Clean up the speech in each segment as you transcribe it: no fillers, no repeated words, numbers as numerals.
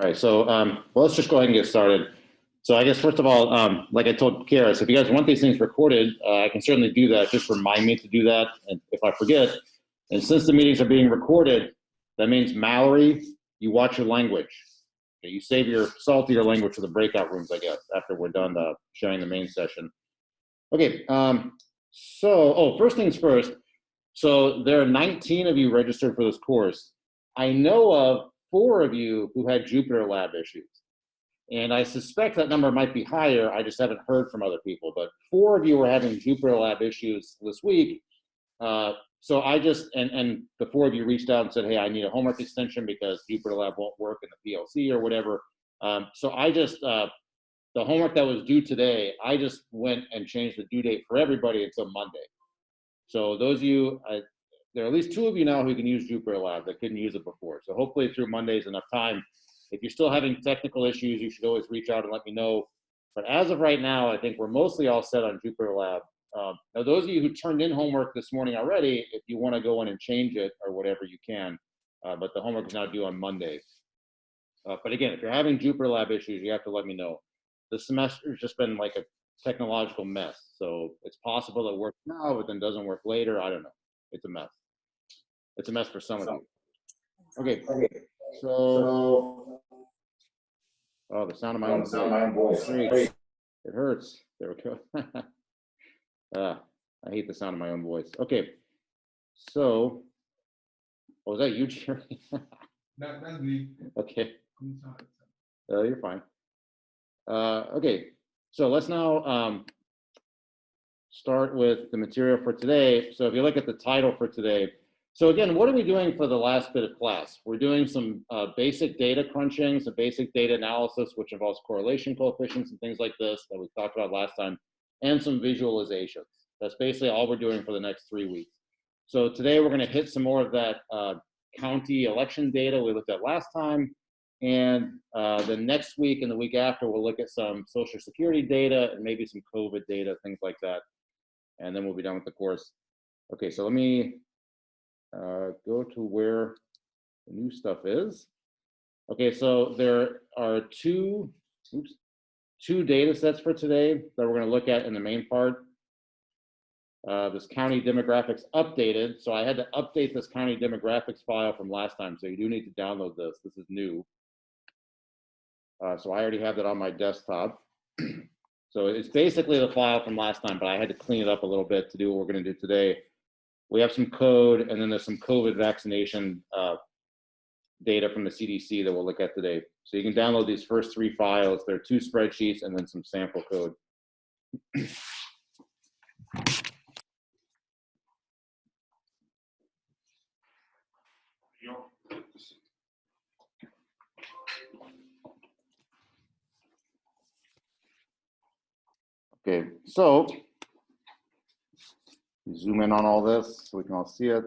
All right, so well, let's just go ahead and get started. So I guess first of all, like I told Kara, so if you guys want these things recorded, I can certainly do that. Just remind me to do that, and if I forget. And since the meetings are being recorded, that means Mallory, you watch your language. Okay, you save your saltier language for the breakout rooms, I guess, after we're done sharing the main session. Okay, first things first. So there are 19 of you registered for this course. I know of 4 of you who had Jupyter Lab issues. And I suspect that number might be higher. I just haven't heard from other people. But 4 of you were having Jupyter Lab issues this week. So I just, and the 4 of you reached out and said, hey, I need a homework extension because Jupyter Lab won't work in the PLC or whatever. So I just, the homework that was due today, I just went and changed the due date for everybody until Monday. So those of you, there are at least 2 of you now who can use Jupyter Lab that couldn't use it before. So hopefully through Monday is enough time. If you're still having technical issues, you should always reach out and let me know. But as of right now, I think we're mostly all set on Jupyter Lab. Now, those of you who turned in homework this morning already, if you want to go in and change it or whatever, you can. But the homework is now due on Monday. But again, if you're having Jupyter Lab issues, you have to let me know. The semester's just been like a technological mess. So it's possible it works now, but then doesn't work later. I don't know. It's a mess. It's a mess for some of you. Okay. So, oh, the sound of my own voice. Great. It hurts. There we go. I hate the sound of my own voice. Okay. So, was that you, Jerry? That's me. Okay. You're fine. Okay. So let's now start with the material for today. So if you look at the title for today, so again, what are we doing for the last bit of class? We're doing some basic data crunching, some basic data analysis, which involves correlation coefficients and things like this that we talked about last time, and some visualizations. That's basically all we're doing for the next 3 weeks. So today we're gonna hit some more of that county election data we looked at last time. And the next week and the week after, we'll look at some Social Security data and maybe some COVID data, things like that. And then we'll be done with the course. Okay, so let me go to where the new stuff is. Okay, so there are two data sets for today that we're going to look at in the main part. This county demographics updated. So I had to update this county demographics file from last time. So you do need to download this. This is new. So I already have that on my desktop. So it's basically the file from last time, but I had to clean it up a little bit to do what we're going to do today. We have some code, and then there's some COVID vaccination data from the CDC that we'll look at today. So you can download these first 3 files. There are 2 spreadsheets and then some sample code. Okay, so zoom in on all this so we can all see it.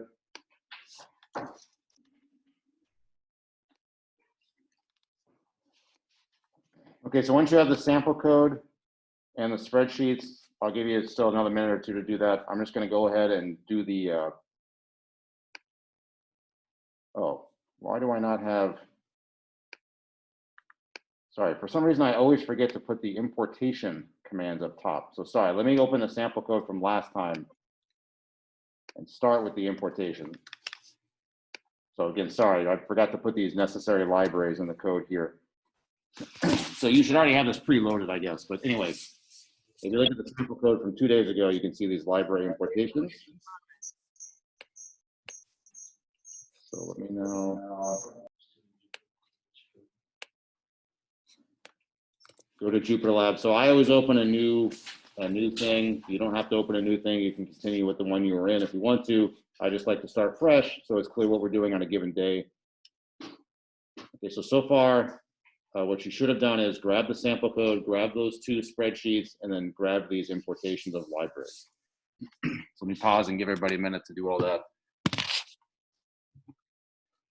Okay, so once you have the sample code and the spreadsheets, I'll give you still another minute or 2 to do that. I'm just going to go ahead and do the, oh, why do I not have, sorry, for some reason I always forget to put the importation commands up top. So sorry, let me open the sample code from last time and start with the importation. So again, sorry, I forgot to put these necessary libraries in the code here. So you should already have this preloaded, I guess. But anyway, if you look at the sample code from 2 days ago, you can see these library importations. So let me now go to Jupyter Lab. So I always open a new thing. You don't have to open a new thing. You can continue with the one you were in if you want to. I just like to start fresh, so it's clear what we're doing on a given day. Okay, so far, what you should have done is grab the sample code, grab those 2 spreadsheets, and then grab these importations of libraries. So let me pause and give everybody a minute to do all that.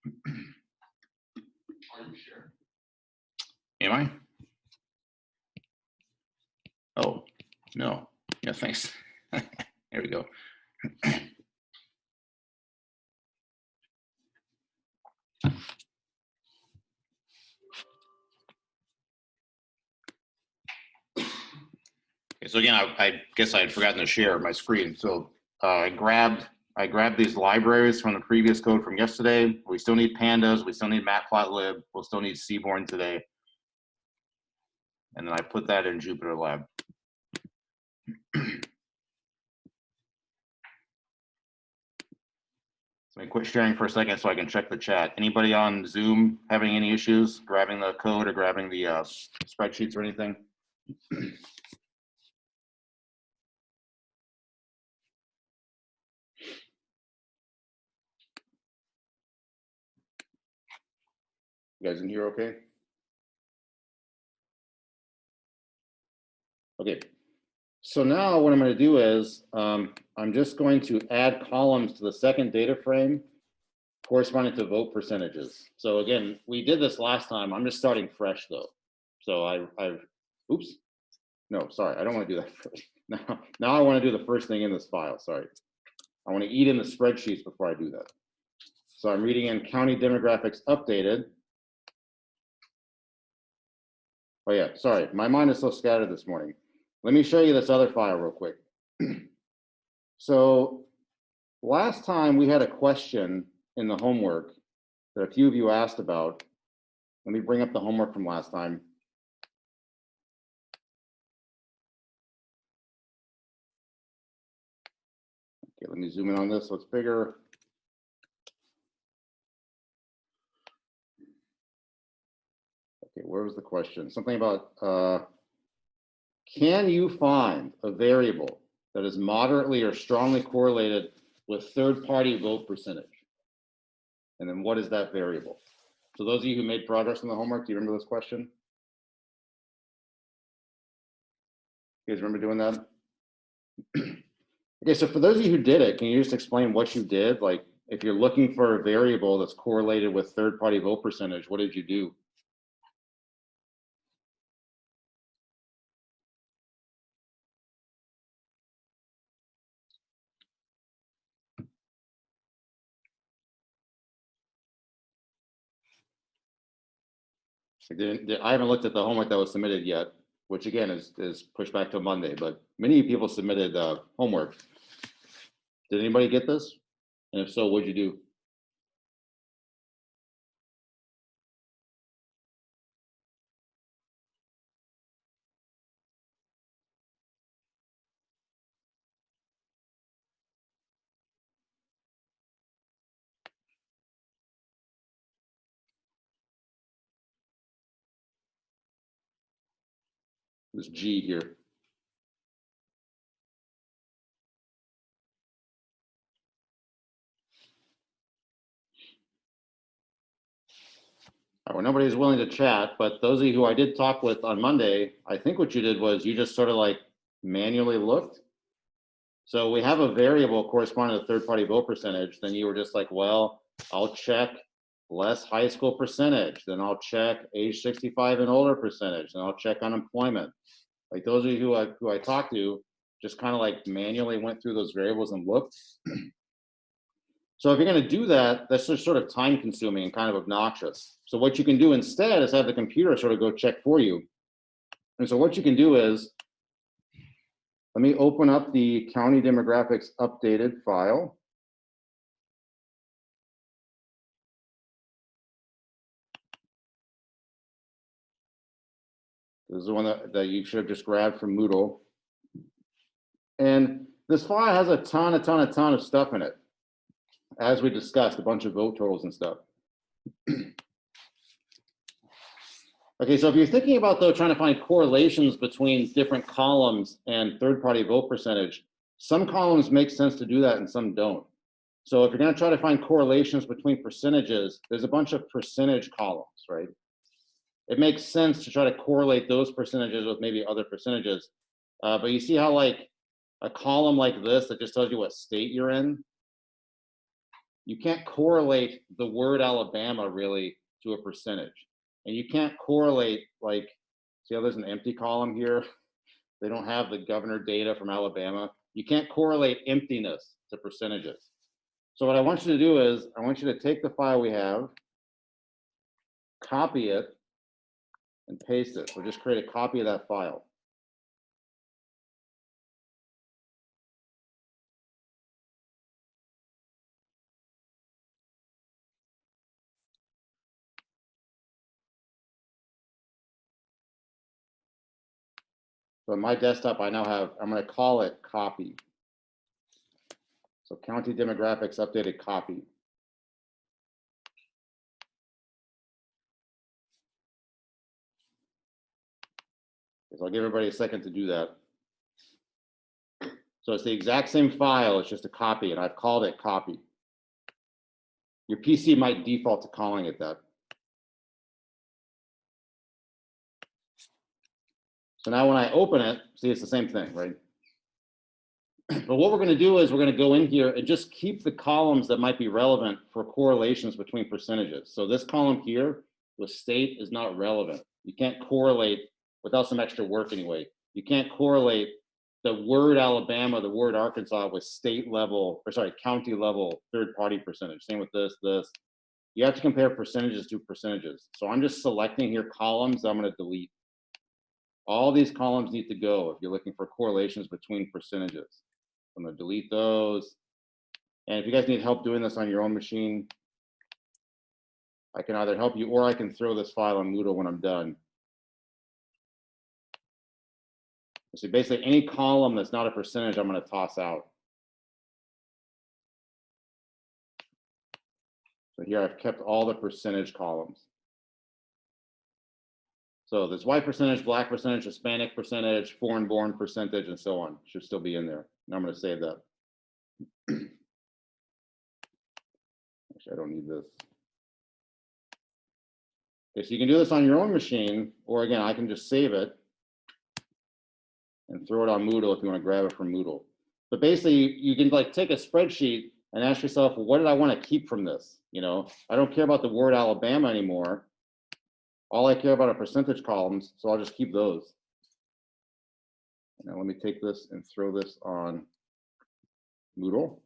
Are you sure? Am I? Oh, no. Yeah, thanks. There we go. Okay, so again, I guess I had forgotten to share my screen. So I grabbed these libraries from the previous code from yesterday. We still need pandas. We still need matplotlib. We'll still need Seaborn today. And then I put that in Jupyter Lab. So I quit sharing for a second so I can check the chat. Anybody on Zoom having any issues grabbing the code or grabbing the spreadsheets or anything? You guys in here okay? Okay. So now what I'm going to do is I'm just going to add columns to the second data frame corresponding to vote percentages. So again, we did this last time. I'm just starting fresh though. So oops. No, sorry, I don't want to do that first. Now I want to do the first thing in this file, sorry. I want to eat in the spreadsheets before I do that. So I'm reading in county demographics updated. Oh yeah, sorry, my mind is so scattered this morning. Let me show you this other file real quick. So last time we had a question in the homework that a few of you asked about. Let me bring up the homework from last time. Okay, let me zoom in on this so it's bigger. Okay, where was the question? Something about, can you find a variable that is moderately or strongly correlated with third-party vote percentage? And then what is that variable? So those of you who made progress in the homework, do you remember this question? You guys remember doing that? Okay, so for those of you who did it, can you just explain what you did? Like, if you're looking for a variable that's correlated with third-party vote percentage, what did you do? I haven't looked at the homework that was submitted yet, which again is pushed back to Monday, but many people submitted homework. Did anybody get this? And if so, what'd you do? This G here. Well, nobody's willing to chat, but those of you who I did talk with on Monday, I think what you did was you just sort of like manually looked. So we have a variable corresponding to third-party vote percentage. Then you were just like, well, I'll check less high school percentage. Then I'll check age 65 and older percentage. And I'll check unemployment. Like those of you who I talked to just kind of like manually went through those variables and looked. So if you're going to do that, that's just sort of time consuming and kind of obnoxious. So what you can do instead is have the computer sort of go check for you. And so what you can do is, let me open up the county demographics updated file. This is the one that you should have just grabbed from Moodle. And this file has a ton of stuff in it. As we discussed, a bunch of vote totals and stuff. Okay, so if you're thinking about though trying to find correlations between different columns and third-party vote percentage, some columns make sense to do that and some don't. So if you're going to try to find correlations between percentages, there's a bunch of percentage columns, right? It makes sense to try to correlate those percentages with maybe other percentages. But you see how like a column like this that just tells you what state you're in, you can't correlate the word Alabama really to a percentage. And you can't correlate, like, see how there's an empty column here? They don't have the governor data from Alabama. You can't correlate emptiness to percentages. So what I want you to do is, I want you to take the file we have, copy it, and paste it. So just create a copy of that file. So on my desktop, I now have, I'm going to call it copy. So county demographics updated copy. So I'll give everybody a second to do that. So it's the exact same file, it's just a copy, and I've called it copy. Your PC might default to calling it that. So now when I open it, see, it's the same thing, right? But what we're going to do is we're going to go in here and just keep the columns that might be relevant for correlations between percentages. So this column here with state is not relevant. You can't correlate without some extra work anyway. You can't correlate the word Alabama, the word Arkansas with state level, or sorry, county level third-party percentage. Same with this. You have to compare percentages to percentages. So I'm just selecting here columns that I'm going to delete. All these columns need to go if you're looking for correlations between percentages. I'm going to delete those. And if you guys need help doing this on your own machine, I can either help you or I can throw this file on Moodle when I'm done. So basically any column that's not a percentage, I'm going to toss out. So here I've kept all the percentage columns. So there's white percentage, black percentage, Hispanic percentage, foreign born percentage, and so on. Should still be in there. Now I'm going to save that. Actually, I don't need this. Okay, so you can do this on your own machine, or again, I can just save it and throw it on Moodle if you want to grab it from Moodle. But basically, you can like take a spreadsheet and ask yourself, well, what did I want to keep from this? You know, I don't care about the word Alabama anymore. All I care about are percentage columns, so I'll just keep those. Now let me take this and throw this on Moodle.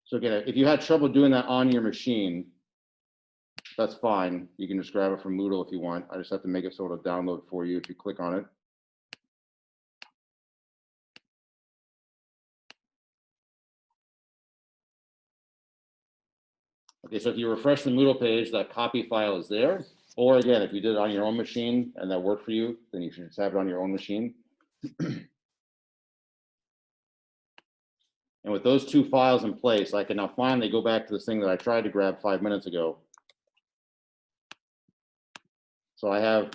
So again, if you had trouble doing that on your machine, that's fine. You can just grab it from Moodle if you want. I just have to make it so it'll download for you if you click on it. Okay, so if you refresh the Moodle page, that copy file is there. Or again, if you did it on your own machine and that worked for you, then you should just have it on your own machine. And with those two files in place, I can now finally go back to this thing that I tried to grab 5 minutes ago. So I have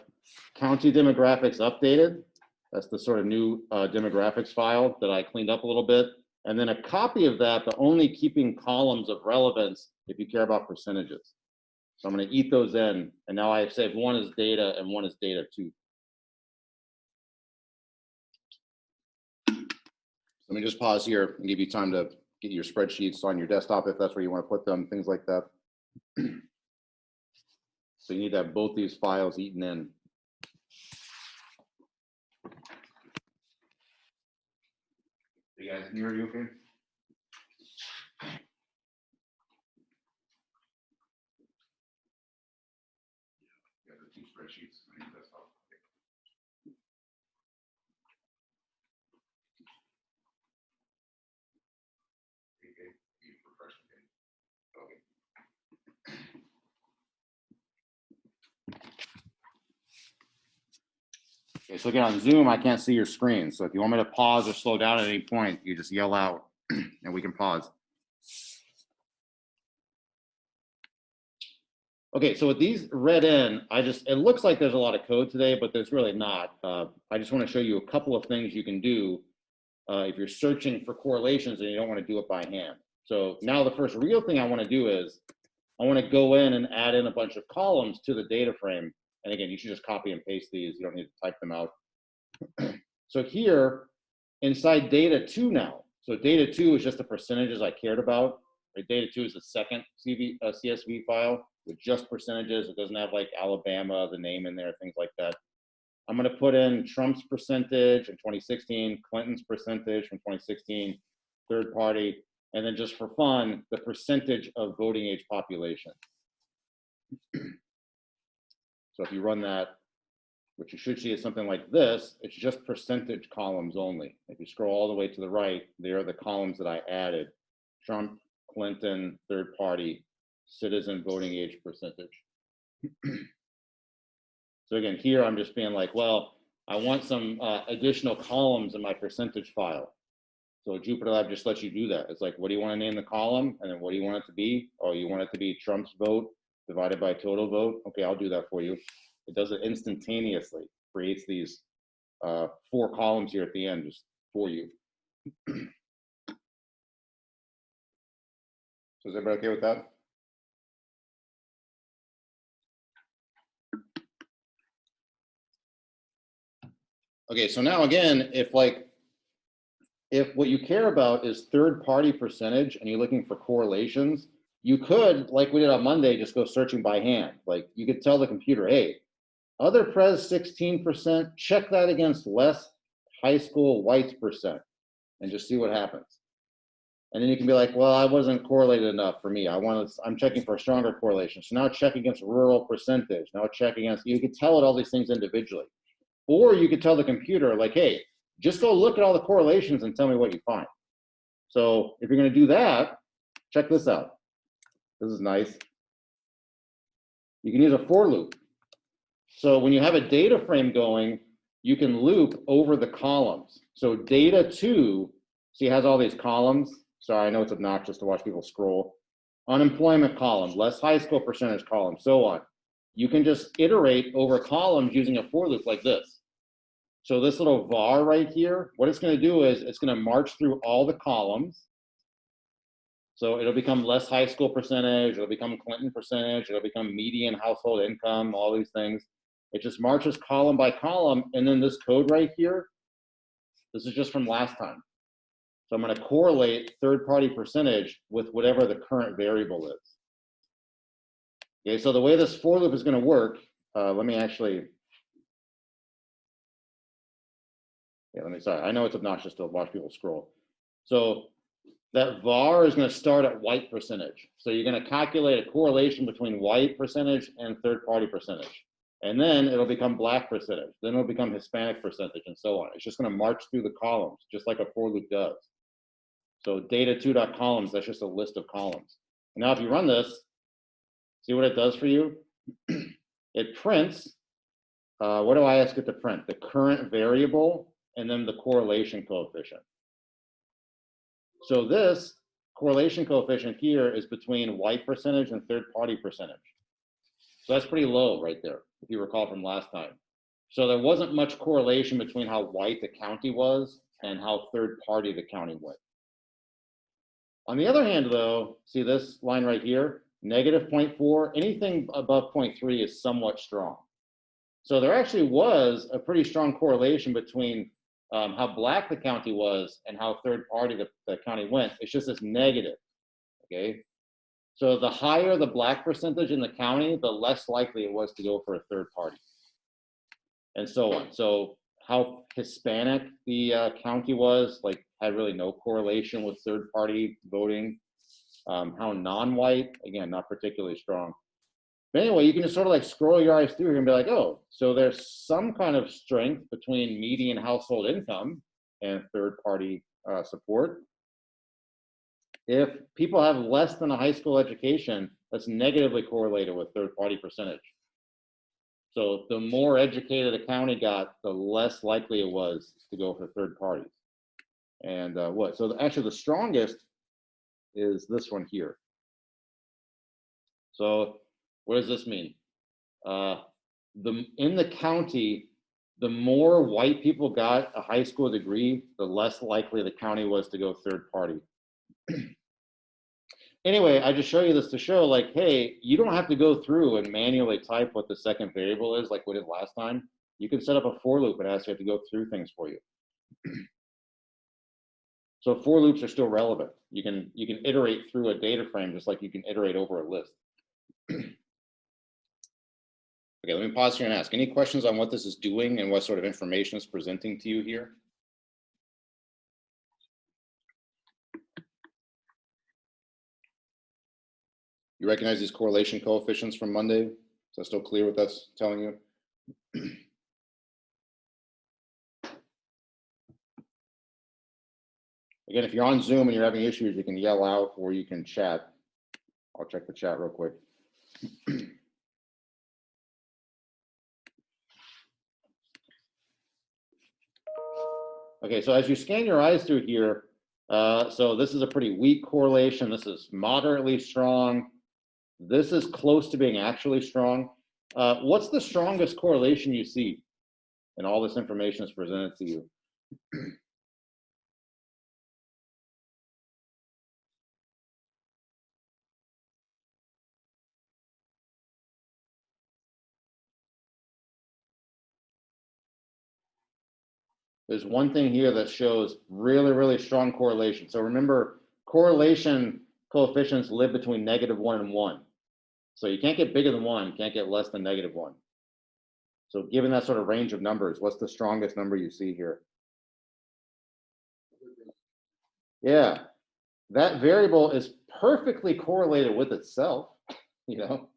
county demographics updated. That's the sort of new demographics file that I cleaned up a little bit. And then a copy of that, but only keeping columns of relevance if you care about percentages. So I'm going to eat those in. And now I've saved one is data and one is data 2. Let me just pause here and give you time to get your spreadsheets on your desktop if that's where you want to put them, things like that. So you need to have both these files eaten in. You guys, are you okay? Yeah, the two spreadsheets on your desktop. Okay, you refresh the page. Okay. Okay, so again, on Zoom, I can't see your screen. So if you want me to pause or slow down at any point, you just yell out and we can pause. Okay, so with these read in, it looks like there's a lot of code today, but there's really not. I just want to show you a couple of things you can do if you're searching for correlations and you don't want to do it by hand. So now the first real thing I want to do is I want to go in and add in a bunch of columns to the data frame. And again, you should just copy and paste these. You don't need to type them out. So here inside data 2 now. So data 2 is just the percentages I cared about. Right? Data 2 is the second CSV file with just percentages. It doesn't have like Alabama, the name in there, things like that. I'm going to put in Trump's percentage in 2016, Clinton's percentage from 2016, third party, and then just for fun, the percentage of voting age population. So if you run that, what you should see is something like this. It's just percentage columns only. If you scroll all the way to the right, there are the columns that I added. Trump, Clinton, third party, citizen voting age percentage. So again, here I'm just being like, well, I want some additional columns in my percentage file. So JupyterLab just lets you do that. It's like, what do you want to name the column? And then what do you want it to be? Oh, you want it to be Trump's vote divided by total vote? Okay, I'll do that for you. It does it instantaneously, creates these 4 columns here at the end just for you. So is everybody okay with that? Okay, so now again, if what you care about is third-party percentage and you're looking for correlations, you could, like we did on Monday, just go searching by hand. Like you could tell the computer, hey, other pres 16%, check that against less high school whites percent and just see what happens. And then you can be like, well, I wasn't correlated enough for me. I'm checking for a stronger correlation. So now check against rural percentage. Now check against, you could tell it all these things individually. Or you could tell the computer like, hey, just go look at all the correlations and tell me what you find. So if you're gonna do that, check this out. This is nice. You can use a for loop. So when you have a data frame going, you can loop over the columns. So data 2, see, it has all these columns. Sorry, I know it's obnoxious to watch people scroll. Unemployment column, less high school percentage column, so on. You can just iterate over columns using a for loop like this. So this little var right here, what it's going to do is it's going to march through all the columns. So it'll become less high school percentage, it'll become Clinton percentage, it'll become median household income, all these things. It just marches column by column, and then this code right here, this is just from last time. So I'm going to correlate third-party percentage with whatever the current variable is. Okay, so the way this for loop is going to work, let me actually, sorry, I know it's obnoxious to watch people scroll. So that var is going to start at white percentage. So you're going to calculate a correlation between white percentage and third-party percentage. And then it'll become black percentage. Then it'll become Hispanic percentage and so on. It's just going to march through the columns, just like a for loop does. So data2.columns, that's just a list of columns. Now, if you run this, see what it does for you? It prints, what do I ask it to print? The current variable and then the correlation coefficient. So this correlation coefficient here is between white percentage and third-party percentage. So that's pretty low right there, if you recall from last time. So there wasn't much correlation between how white the county was and how third-party the county went. On the other hand, though, see this line right here, negative 0.4, anything above 0.3 is somewhat strong. So there actually was a pretty strong correlation between how black the county was and how third-party the county went. It's just this negative, okay? So the higher the black percentage in the county, the less likely it was to go for a third party, and so on. So how Hispanic the county was, like, had really no correlation with third party voting. How non-white, again, not particularly strong. But anyway, you can just sort of like scroll your eyes through here and be like, oh, so there's some kind of strength between median household income and third party support. If people have less than a high school education, that's negatively correlated with third-party percentage. So the more educated a county got, the less likely it was to go for third parties. And so actually the strongest is this one here. So what does this mean? In the county, the more white people got a high school degree, the less likely the county was to go third party. Anyway, I just show you this to show, like, hey, you don't have to go through and manually type what the second variable is like we did last time. You can set up a for loop and ask it to go through things for you. So for loops are still relevant. You can iterate through a data frame just like you can iterate over a list. Okay, let me pause here and ask. Any questions on what this is doing and what sort of information it's presenting to you here? You recognize these correlation coefficients from Monday? Is that still clear what that's telling you? Again, if you're on Zoom and you're having issues, you can yell out or you can chat. I'll check the chat real quick. Okay, so as you scan your eyes through here, so this is a pretty weak correlation. This is moderately strong. This is close to being actually strong. What's the strongest correlation you see in all this information that's presented to you? There's one thing here that shows really, really strong correlation. So remember, correlation coefficients live between -1 and 1. So you can't get bigger than 1, can't get less than -1. So given that sort of range of numbers, what's the strongest number you see here? Yeah, that variable is perfectly correlated with itself, you know?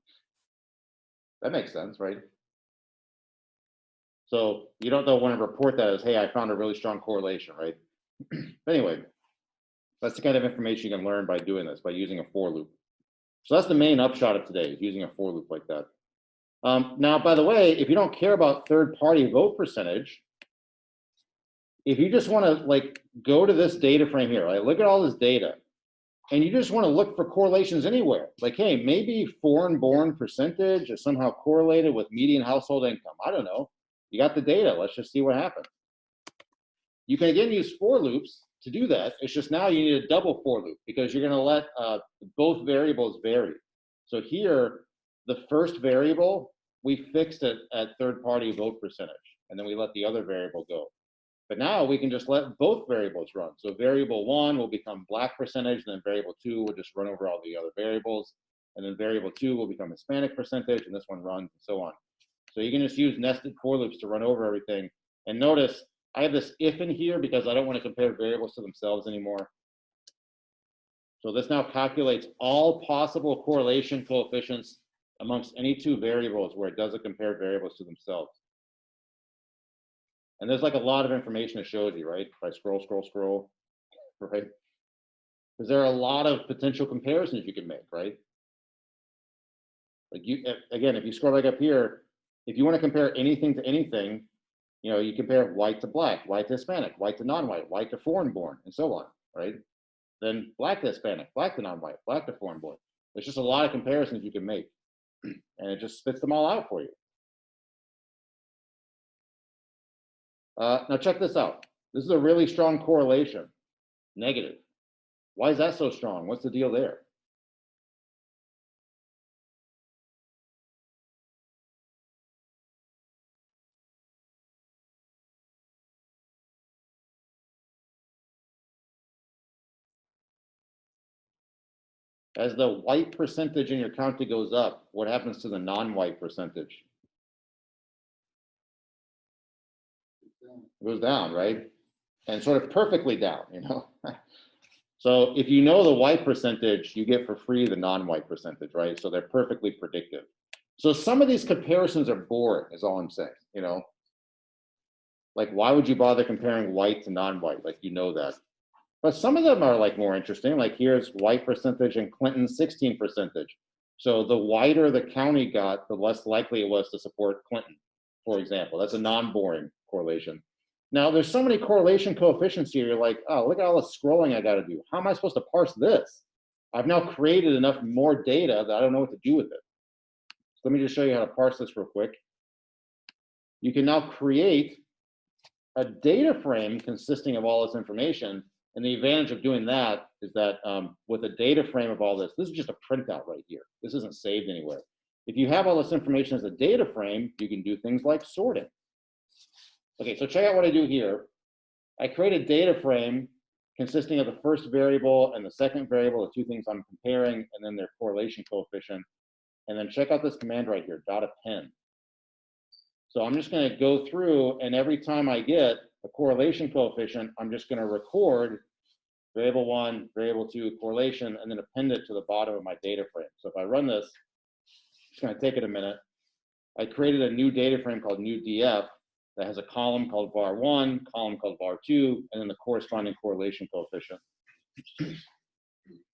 That makes sense, right? So you don't want to report that as, hey, I found a really strong correlation, right? Anyway, that's the kind of information you can learn by doing this, by using a for loop. So that's the main upshot of today, is using a for loop like that. Now, by the way, if you don't care about third-party vote percentage, if you just want to like go to this data frame here, right? Look at all this data, and you just want to look for correlations anywhere. Like, hey, maybe foreign-born percentage is somehow correlated with median household income. I don't know. You got the data. Let's just see what happens. You can again use for loops to do that. It's just now you need a double for loop because you're going to let both variables vary. So here, the first variable, we fixed it at third-party vote percentage, and then we let the other variable go. But now we can just let both variables run. So variable 1 will become black percentage, and then variable 2 will just run over all the other variables. And then variable 2 will become Hispanic percentage, and this one runs, and so on. So you can just use nested for loops to run over everything. And notice I have this if in here because I don't want to compare variables to themselves anymore. So this now calculates all possible correlation coefficients amongst any two variables where it doesn't compare variables to themselves. And there's like a lot of information it shows you, right? If I scroll, right? Because there are a lot of potential comparisons you can make, right? Like you, again, if you scroll back up here, if you want to compare anything to anything, you know, you compare white to black, white to Hispanic, white to non-white, white to foreign-born, and so on, right? Then black to Hispanic, black to non-white, black to foreign-born. There's just a lot of comparisons you can make, and it just spits them all out for you. Now check this out. This is a really strong correlation, negative. Why is that so strong? What's the deal there? As the white percentage in your county goes up, what happens to the non-white percentage? It goes down, right? And sort of perfectly down, you know? So if you know the white percentage, you get for free the non-white percentage, right? So they're perfectly predictive. So some of these comparisons are boring, is all I'm saying, you know? Like, why would you bother comparing white to non-white? Like, you know that. But some of them are like more interesting. Like here's white percentage and Clinton 16 percentage. So the whiter the county got, the less likely it was to support Clinton, for example. That's a non-boring correlation. Now there's so many correlation coefficients here. You're like, oh, look at all the scrolling I got to do. How am I supposed to parse this? I've now created enough more data that I don't know what to do with it. So let me just show you how to parse this real quick. You can now create a data frame consisting of all this information. And the advantage of doing that is that with a data frame of all this, this is just a printout right here. This isn't saved anywhere. If you have all this information as a data frame, you can do things like sorting. Okay, so check out what I do here. I create a data frame consisting of the first variable and the second variable, the two things I'm comparing, and then their correlation coefficient. And then check out this command right here, .append. So I'm just going to go through, and every time I get a correlation coefficient, I'm just going to record variable 1, variable 2, correlation, and then append it to the bottom of my data frame. So if I run this, it's going to take it a minute. I created a new data frame called new DF that has a column called var1, column called var2, and then the corresponding correlation coefficient.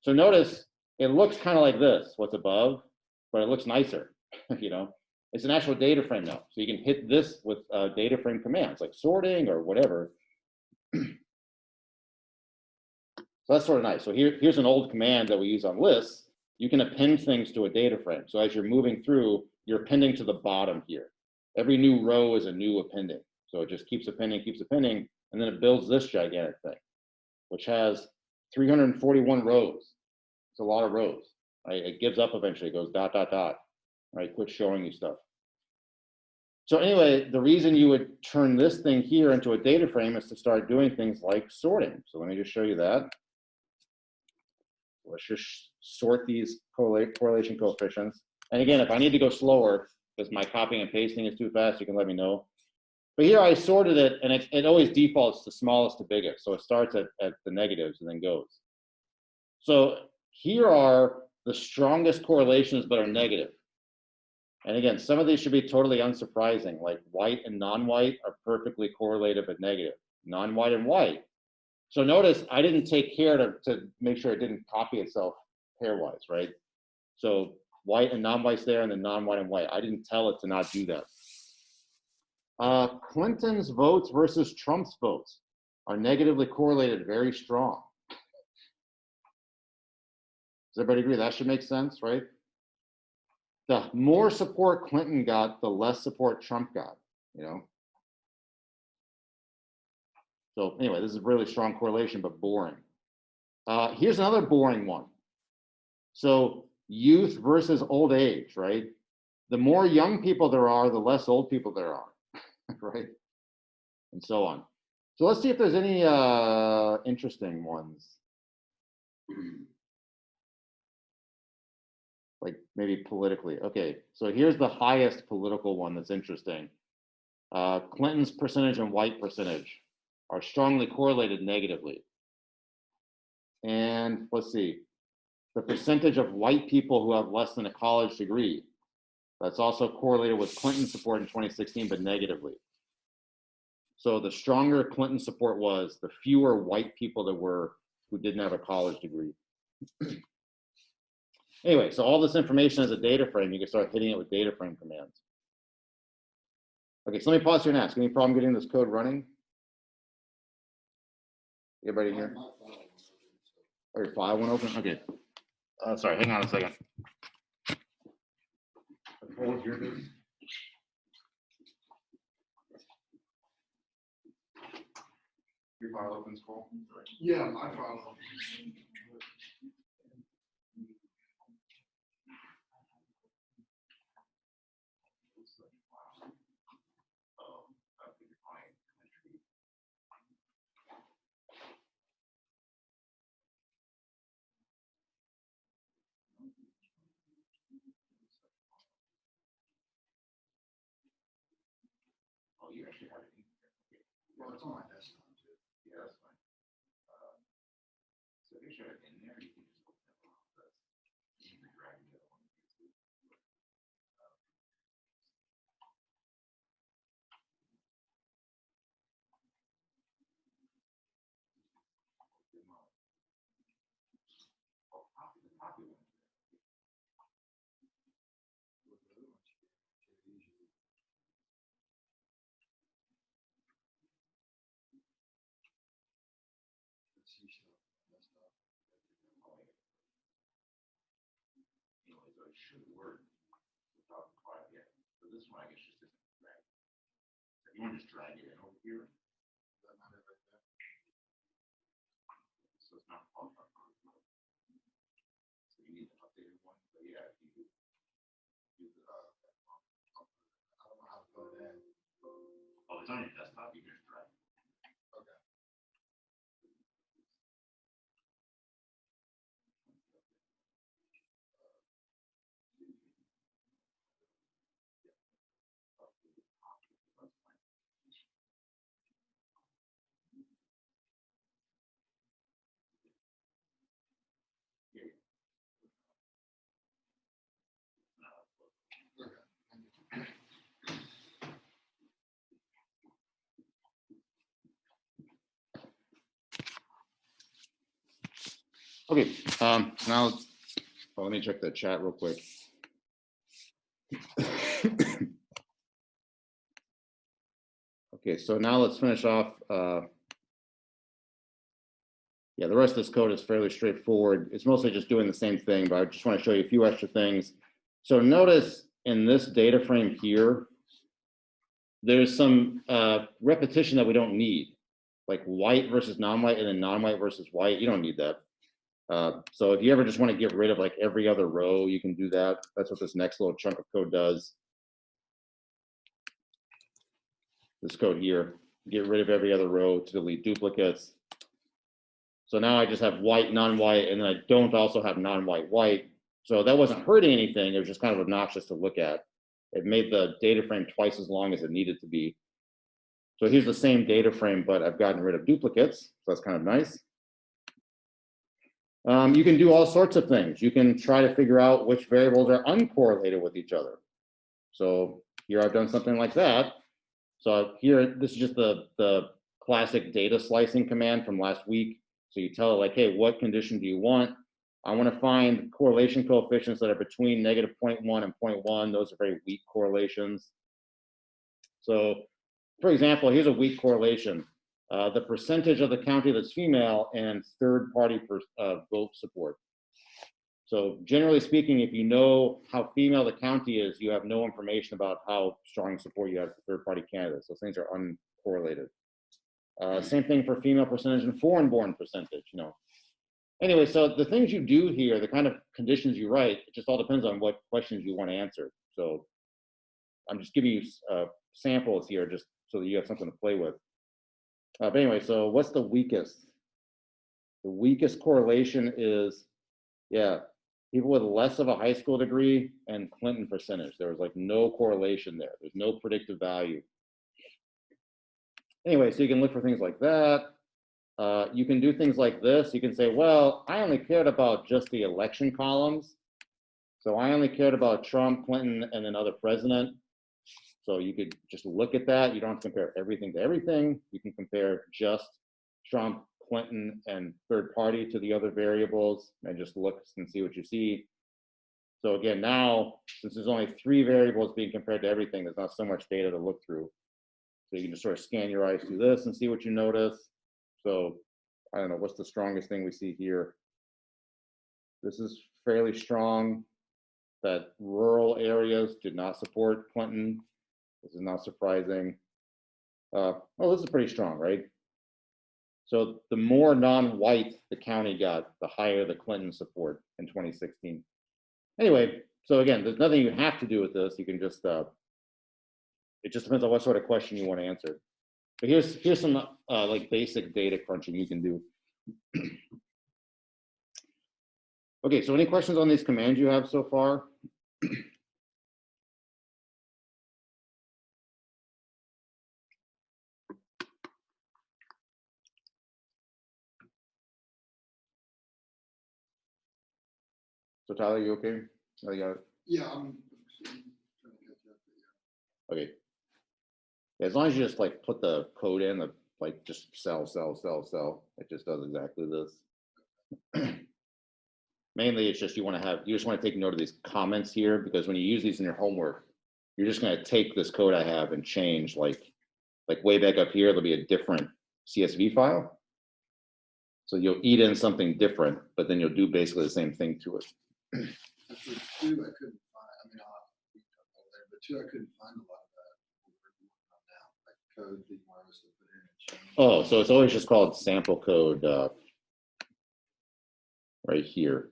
So notice it looks kind of like this, what's above, but it looks nicer, you know? It's an actual data frame now. So you can hit this with data frame commands like sorting or whatever. So that's sort of nice. So here's an old command that we use on lists. You can append things to a data frame. So as you're moving through, you're appending to the bottom here. Every new row is a new appending. So it just keeps appending, and then it builds this gigantic thing, which has 341 rows. It's a lot of rows, right? It gives up eventually, it goes ... right? Quit showing you stuff. So anyway, the reason you would turn this thing here into a data frame is to start doing things like sorting. So let me just show you that. Let's just sort these correlation coefficients. And again, if I need to go slower because my copying and pasting is too fast, you can let me know. But here I sorted it, and it always defaults to smallest to biggest. So it starts at the negatives and then goes. So here are the strongest correlations that are negative. And again, some of these should be totally unsurprising, like white and non-white are perfectly correlated but negative. Non-white and white. So notice I didn't take care to make sure it didn't copy itself pairwise, right? So white and non-white's there, and then non-white and white. I didn't tell it to not do that. Clinton's votes versus Trump's votes are negatively correlated very strong. Does everybody agree? That should make sense, right? The more support Clinton got, the less support Trump got, you know? So anyway, this is a really strong correlation, but boring. Here's another boring one. So youth versus old age, right? The more young people there are, the less old people there are, right? And so on. So let's see if there's any interesting ones. Like maybe politically. Okay, so here's the highest political one that's interesting. Clinton's percentage and white percentage are strongly correlated negatively. And let's see, the percentage of white people who have less than a college degree, that's also correlated with Clinton support in 2016, but negatively. So the stronger Clinton support was, the fewer white people there were who didn't have a college degree. Anyway, so all this information is a data frame. You can start hitting it with data frame commands. Okay, so let me pause here and ask, any problem getting this code running? Everybody here? Oh, your file went open? Okay. Sorry, hang on a second. Your file opens, Cole? Yeah, my file. Oh, you actually have it. Well, it's on my desktop too. Yeah, that's fine. So if you show it in there, you can just open it up. You can drag it on. So it should work without the file yet. So this one, I guess, just isn't drag. If you want to just drag it in over here. So it's not called. So you need the updated one. But yeah, if you do the I don't know how to put it in. oh, it's on your desktop, you can just drag it. Okay. Okay, now let me check the chat real quick. Okay, so now let's finish off yeah, the rest of this code is fairly straightforward. It's mostly just doing the same thing, but I just want to show you a few extra things. So notice in this data frame here, there's some repetition that we don't need, like white versus non-white and then non-white versus white. You don't need that. So if you ever just want to get rid of like every other row, you can do that. That's what this next little chunk of code does. This code here, get rid of every other row to delete duplicates. So now I just have white, non-white, and then I don't also have non-white, white. So that wasn't hurting anything. It was just kind of obnoxious to look at. It made the data frame twice as long as it needed to be. So here's the same data frame, but I've gotten rid of duplicates. So that's kind of nice. You can do all sorts of things. You can try to figure out which variables are uncorrelated with each other. So here I've done something like that. So here, this is just the classic data slicing command from last week. So you tell it like, hey, what condition do you want? I want to find correlation coefficients that are between negative 0.1 and 0.1. Those are very weak correlations. So for example, here's a weak correlation. The percentage of the county that's female and third-party vote support. So generally speaking, if you know how female the county is, you have no information about how strong support you have for third-party candidates. Those things are uncorrelated. Same thing for female percentage and foreign-born percentage. You know. Anyway, so the things you do here, the kind of conditions you write, it just all depends on what questions you want to answer. So I'm just giving you samples here, just so that you have something to play with. But anyway, so what's the weakest? The weakest correlation is, yeah, people with less of a high school degree and Clinton percentage. There was like no correlation there. There's no predictive value. Anyway, so you can look for things like that. You can do things like this. You can say, well, I only cared about just the election columns. So I only cared about Trump, Clinton, and another president. So you could just look at that. You don't have to compare everything to everything. You can compare just Trump, Clinton, and third party to the other variables and just look and see what you see. So again, now, since there's only 3 variables being compared to everything, there's not so much data to look through. So you can just sort of scan your eyes through this and see what you notice. So I don't know, what's the strongest thing we see here? This is fairly strong, that rural areas did not support Clinton. This is not surprising. Oh, this is pretty strong, right? So the more non-white the county got, the higher the Clinton support in 2016. Anyway, so again, there's nothing you have to do with this. You can just, it just depends on what sort of question you want to answer. But here's some like basic data crunching you can do. Okay, so any questions on these commands you have so far? So Tyler, you okay? Oh, you got it? Yeah, I'm trying to catch up. Okay. Yeah, as long as you just like put the code in, the like just sell, it just does exactly this. Mainly, it's just you just want to take note of these comments here, because when you use these in your homework, you're just going to take this code I have and change like way back up here, there'll be a different CSV file. So you'll eat in something different, but then you'll do basically the same thing to it. That's the 2 I couldn't find. I mean, but 2 I couldn't find a lot of that. We're working on now, like code that you want us to put in and change. Oh, so it's always just called sample code right here.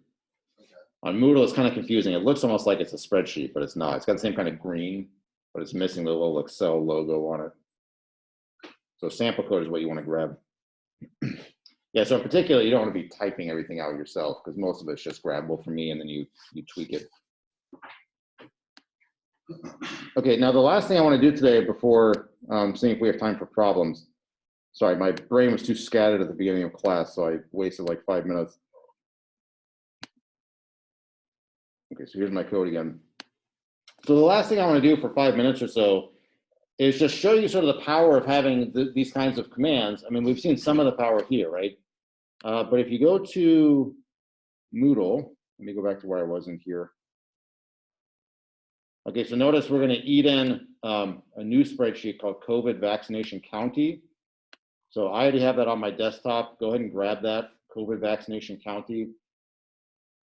Okay. On Moodle, it's kind of confusing. It looks almost like it's a spreadsheet, but it's not. It's got the same kind of green, but it's missing the little Excel logo on it. So sample code is what you want to grab. Yeah, so in particular, you don't want to be typing everything out yourself, because most of it's just grabbable from me and then you tweak it. Okay, now the last thing I want to do today before seeing if we have time for problems. Sorry, my brain was too scattered at the beginning of class, so I wasted like 5 minutes. Okay, so here's my code again. So the last thing I want to do for 5 minutes or so is just show you sort of the power of having these kinds of commands. I mean, we've seen some of the power here, right? But if you go to Moodle, let me go back to where I was in here. Okay, so notice we're going to eat in a new spreadsheet called COVID Vaccination County. So I already have that on my desktop. Go ahead and grab that COVID vaccination county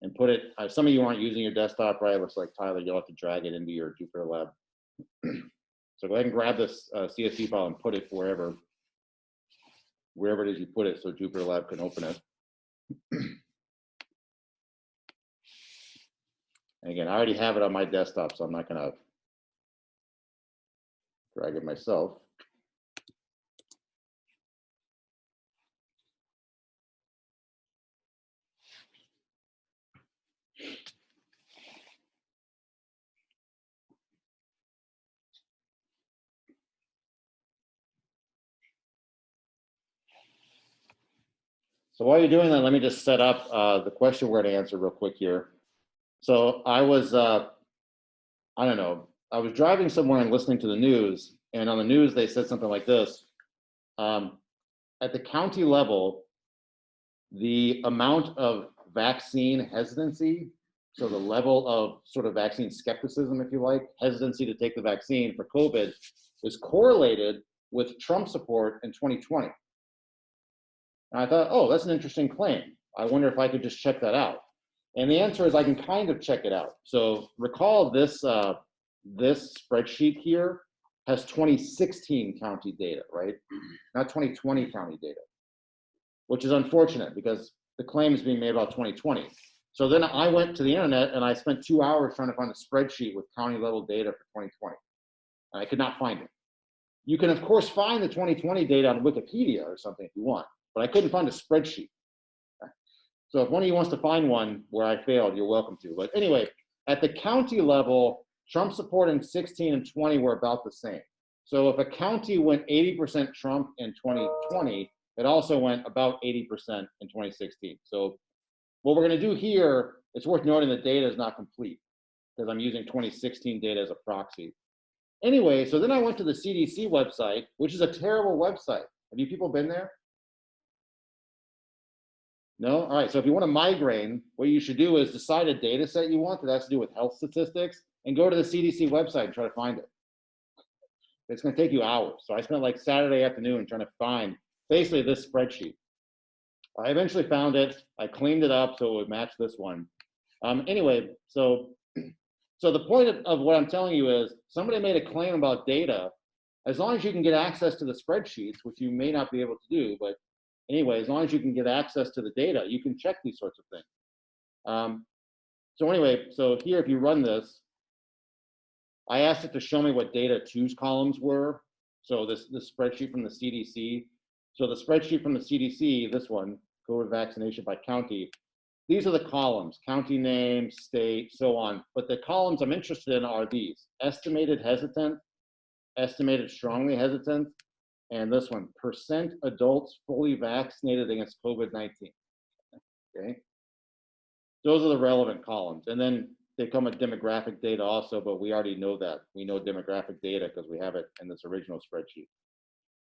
and put it, some of you aren't using your desktop, right? It looks like Tyler, you'll have to drag it into your Jupyter Lab. So go ahead and grab this CSV file and put it wherever it is you put it so Jupyter Lab can open it. And again, I already have it on my desktop, so I'm not gonna drag it myself. So while you're doing that, let me just set up the question we're gonna answer real quick here. So I was, I don't know, I was driving somewhere and listening to the news, and on the news they said something like this. At the county level, the amount of vaccine hesitancy, so the level of sort of vaccine skepticism, if you like, hesitancy to take the vaccine for COVID, is correlated with Trump support in 2020. And I thought, oh, that's an interesting claim. I wonder if I could just check that out. And the answer is I can kind of check it out. So recall this, this spreadsheet here has 2016 county data, right? Not 2020 county data, which is unfortunate because the claim is being made about 2020. So then I went to the internet and I spent 2 hours trying to find a spreadsheet with county level data for 2020. And I could not find it. You can of course find the 2020 data on Wikipedia or something if you want, but I couldn't find a spreadsheet. So if one of you wants to find one where I failed, you're welcome to. But anyway, at the county level, Trump support in 16 and 20 were about the same. So if a county went 80% Trump in 2020, it also went about 80% in 2016. So what we're going to do here, it's worth noting the data is not complete because I'm using 2016 data as a proxy. Anyway, so then I went to the CDC website, which is a terrible website. Have you people been there? No? All right, so if you want a migraine, what you should do is decide a data set you want that has to do with health statistics and go to the CDC website and try to find it. It's going to take you hours. So I spent like Saturday afternoon trying to find basically this spreadsheet. I eventually found it. I cleaned it up so it would match this one. Anyway, so the point of what I'm telling you is somebody made a claim about data. As long as you can get access to the spreadsheets, which you may not be able to do, but anyway, as long as you can get access to the data, you can check these sorts of things. So anyway, so here, if you run this, I asked it to show me what data twos columns were. So this spreadsheet from the CDC. So the spreadsheet from the CDC, this one, COVID vaccination by county, these are the columns, county name, state, so on. But the columns I'm interested in are these: estimated hesitant, estimated strongly hesitant, and this one, percent adults fully vaccinated against COVID-19. Okay, those are the relevant columns. And then they come with demographic data also, but we already know that. We know demographic data because we have it in this original spreadsheet.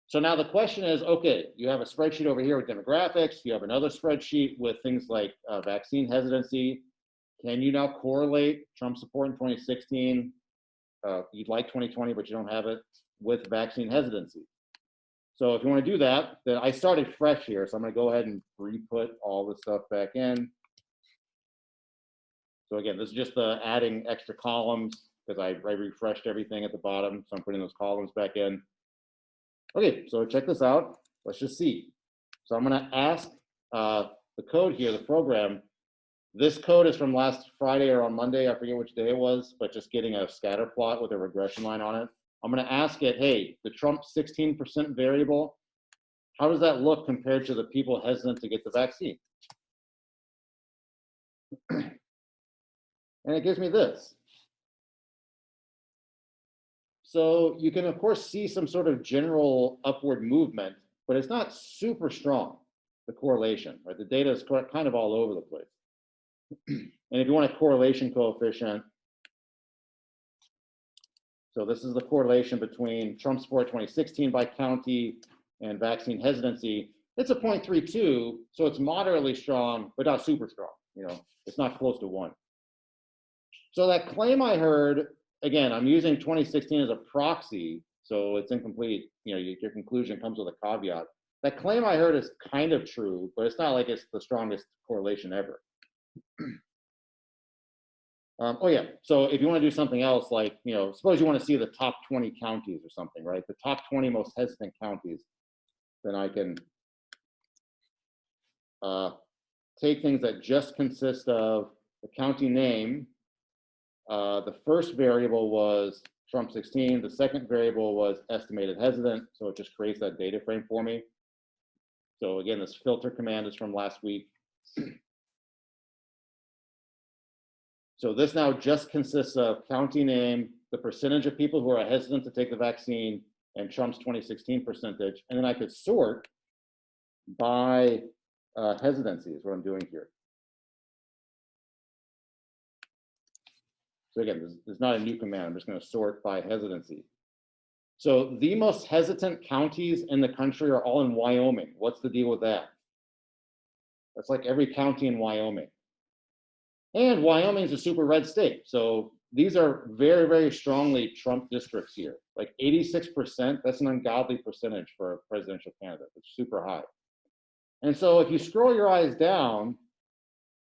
So now the question is, okay, you have a spreadsheet over here with demographics, you have another spreadsheet with things like vaccine hesitancy. Can you now correlate Trump support in 2016? You'd like 2020, but you don't have it, with vaccine hesitancy. So if you want to do that, then I started fresh here. So I'm going to go ahead and re-put all the stuff back in. So again, this is just adding extra columns because I refreshed everything at the bottom. So I'm putting those columns back in. Okay, so check this out. Let's just see. So I'm going to ask the code here, the program. This code is from last Friday or on Monday. I forget which day it was, but just getting a scatter plot with a regression line on it. I'm going to ask it, hey, the Trump 16% variable, how does that look compared to the people hesitant to get the vaccine? And it gives me this. So you can, of course, see some sort of general upward movement, but it's not super strong, the correlation, right? The data is kind of all over the place. And if you want a correlation coefficient, so this is the correlation between Trump support 2016 by county and vaccine hesitancy. It's a 0.32, so it's moderately strong, but not super strong. You know, it's not close to 1. So that claim I heard, again, I'm using 2016 as a proxy, so it's incomplete. You know, your conclusion comes with a caveat. that claim I heard is kind of true, but it's not like it's the strongest correlation ever. Oh yeah, so if you want to do something else, like, suppose you want to see the top 20 counties or something, right? The top 20 most hesitant counties, then I can take things that just consist of the county name. The first variable was Trump 16. The second variable was estimated hesitant. So it just creates that data frame for me. So again, this filter command is from last week. So this now just consists of county name, the percentage of people who are hesitant to take the vaccine, and Trump's 2016 percentage. And then I could sort by hesitancy is what I'm doing here. So again, this is not a new command. I'm just going to sort by hesitancy. So the most hesitant counties in the country are all in Wyoming. What's the deal with that? That's like every county in Wyoming. And Wyoming is a super red state. So these are very, very strongly Trump districts here. Like 86%, that's an ungodly percentage for a presidential candidate. It's super high. And so if you scroll your eyes down,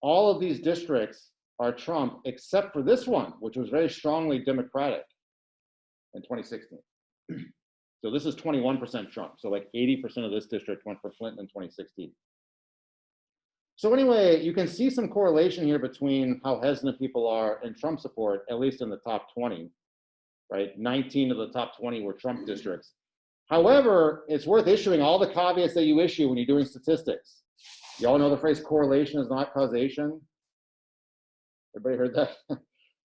all of these districts are Trump, except for this one, which was very strongly Democratic in 2016. So this is 21% Trump. So like 80% of this district went for Clinton in 2016. So anyway, you can see some correlation here between how hesitant people are in Trump support, at least in the top 20, right? 19 of the top 20 were Trump districts. However, it's worth issuing all the caveats that you issue when you're doing statistics. You all know the phrase correlation is not causation. Everybody heard that?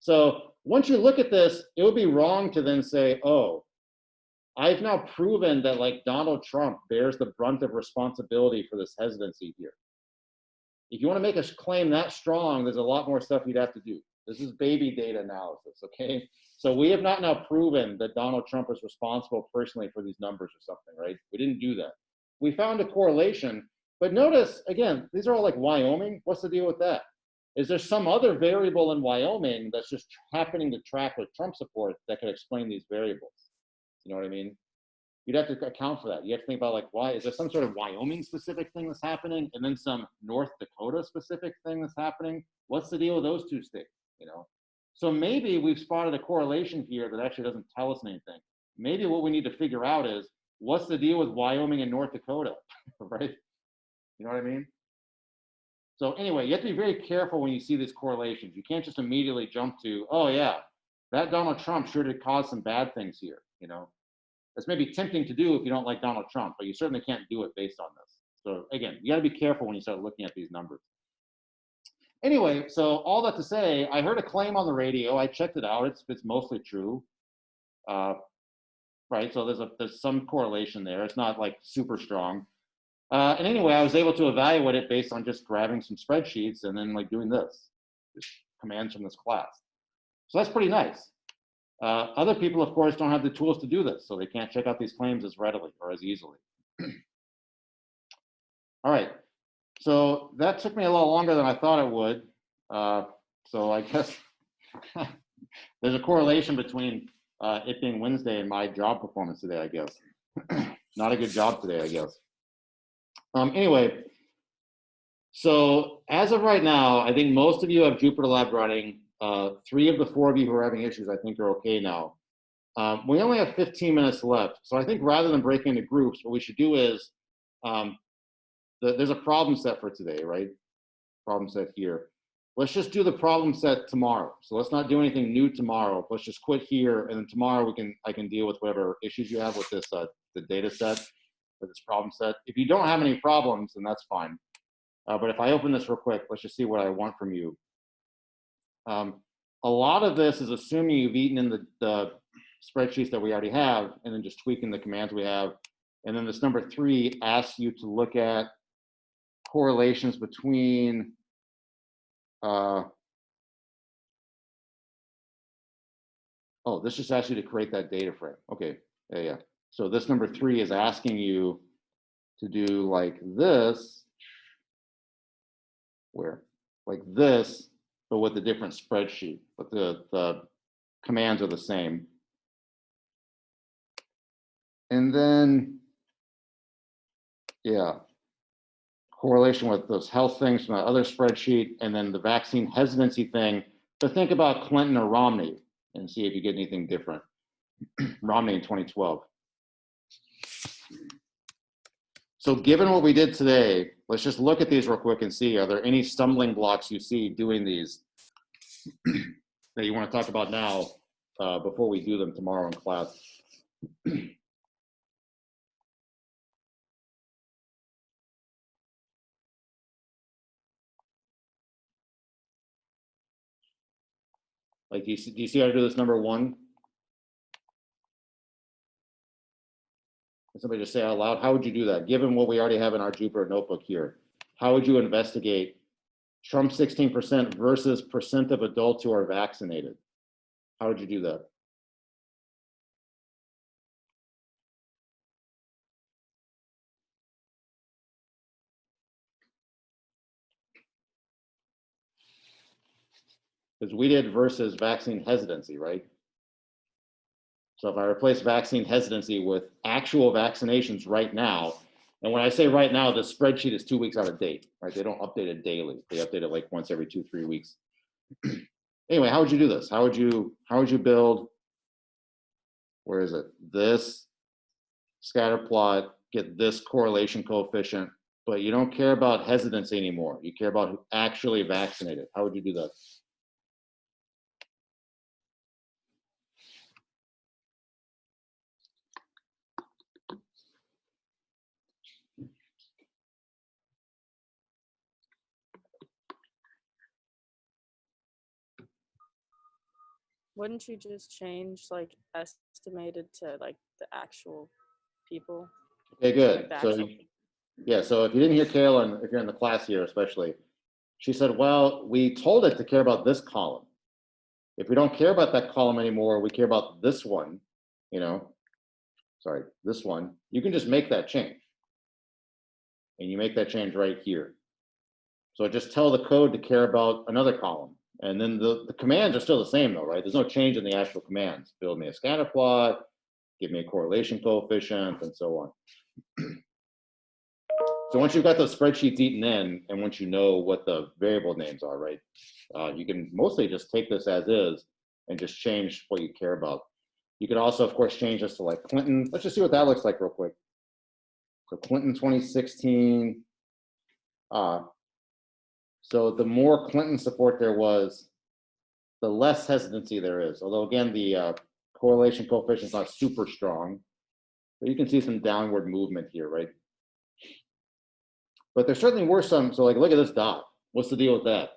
So once you look at this, it would be wrong to then say, oh, I've now proven that like Donald Trump bears the brunt of responsibility for this hesitancy here. If you want to make a claim that strong, there's a lot more stuff you'd have to do. This is baby data analysis, okay? So we have not now proven that Donald Trump is responsible personally for these numbers or something, right? We didn't do that. We found a correlation, but notice, again, these are all like Wyoming. What's the deal with that? Is there some other variable in Wyoming that's just happening to track with Trump support that could explain these variables? You know what I mean? You'd have to account for that. You have to think about like, why is there some sort of Wyoming specific thing that's happening, and then some North Dakota specific thing that's happening? What's the deal with those two states? So maybe we've spotted a correlation here that actually doesn't tell us anything. Maybe what we need to figure out is what's the deal with Wyoming and North Dakota, right? You know what I mean? So anyway, you have to be very careful when you see these correlations. You can't just immediately jump to, oh yeah, that Donald Trump sure did cause some bad things here. That's maybe tempting to do if you don't like Donald Trump, but you certainly can't do it based on this. So again, you got to be careful when you start looking at these numbers. Anyway, so all that to say, I heard a claim on the radio. I checked it out. It's mostly true, right? So there's some correlation there. It's not like super strong. And anyway, I was able to evaluate it based on just grabbing some spreadsheets and then like doing this, just commands from this class. So that's pretty nice. Other people, of course, don't have the tools to do this, so they can't check out these claims as readily or as easily. All right, so that took me a little longer than I thought it would. So I guess there's a correlation between it being Wednesday and my job performance today, I guess. Not a good job today, I guess. Anyway, so as of right now, I think most of you have JupyterLab running. 3 of the 4 of you who are having issues, I think, are okay now. We only have 15 minutes left, so I think rather than breaking into groups, what we should do is there's a problem set for today, right? Problem set here. Let's just do the problem set tomorrow. So let's not do anything new tomorrow. Let's just quit here, and then tomorrow I can deal with whatever issues you have with this the data set, with this problem set. If you don't have any problems, then that's fine. But if I open this real quick, let's just see what I want from you. A lot of this is assuming you've eaten in the spreadsheets that we already have, and then just tweaking the commands we have. And then this number 3 asks you to look at correlations between oh, this just asks you to create that data frame. Okay, yeah. So this number 3 is asking you to do like this, like this, but with a different spreadsheet, but the commands are the same. And then Yeah. Correlation with those health things from that other spreadsheet, and then the vaccine hesitancy thing. But think about Clinton or Romney and see if you get anything different. Romney in 2012. So given what we did today, let's just look at these real quick and see, are there any stumbling blocks you see doing these that you want to talk about now before we do them tomorrow in class? Like, do you see how to do this number one? Can somebody just say out loud, how would you do that? Given what we already have in our Jupyter notebook here, how would you investigate Trump 16% versus percent of adults who are vaccinated? How would you do that? Because we did versus vaccine hesitancy, right? So if I replace vaccine hesitancy with actual vaccinations right now, and when I say right now, the spreadsheet is 2 weeks out of date, right? They don't update it daily. They update it like once every 2-3 weeks. Anyway, how would you do this? How would you build, where is it? This scatter plot, get this correlation coefficient, but you don't care about hesitancy anymore. You care about who actually vaccinated. How would you do that? Wouldn't you just change like estimated to like the actual people? Okay, good. Like the So actual yeah, so if you didn't hear Kayla, and if you're in the class here especially, she said, well, we told it to care about this column. If we don't care about that column anymore, we care about this one, this one, you can just make that change. And you make that change right here. So just tell the code to care about another column. And then the commands are still the same though, right? There's no change in the actual commands. Build me a scatter plot, give me a correlation coefficient, and so on. So once you've got those spreadsheets eaten in, and once you know what the variable names are, right, you can mostly just take this as is and just change what you care about. You could also, of course, change this to like Clinton. Let's just see what that looks like real quick. So Clinton 2016. So the more Clinton support there was, the less hesitancy there is. Although again, the correlation coefficient is not super strong, but you can see some downward movement here, right? But there certainly were some. So like, look at this dot. What's the deal with that?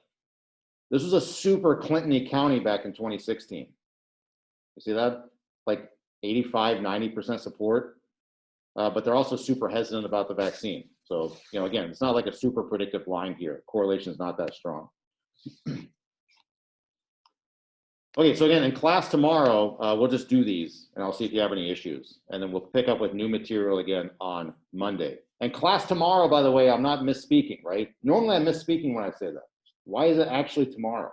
This was a super Clinton-y county back in 2016. You see that? Like 85, 90% support. But they're also super hesitant about the vaccine. So, again, it's not like a super predictive line here. Correlation is not that strong. Okay, so again, in class tomorrow, we'll just do these, and I'll see if you have any issues. And then we'll pick up with new material again on Monday. And class tomorrow, by the way, I'm not misspeaking, right? Normally I'm misspeaking when I say that. Why is it actually tomorrow?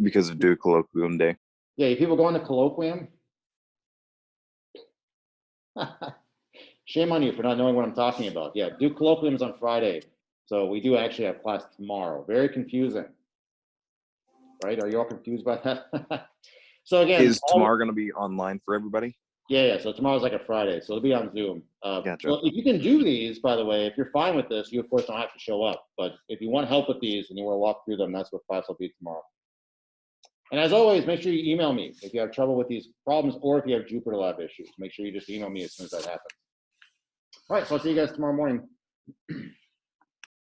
Because of due colloquium day. Yeah, you people going to colloquium? Shame on you for not knowing what I'm talking about. Yeah, due colloquium is on Friday. So we do actually have class tomorrow. Very confusing. Right? Are you all confused by that? So again, Is tomorrow going to be online for everybody? Yeah. So tomorrow's like a Friday, so it'll be on Zoom. Gotcha. Well, if you can do these, by the way, if you're fine with this, you of course don't have to show up. But if you want help with these and you want to walk through them, that's what class will be tomorrow. And as always, make sure you email me if you have trouble with these problems or if you have Jupyter Lab issues. Make sure you just email me as soon as that happens. All right, so I'll see you guys tomorrow morning.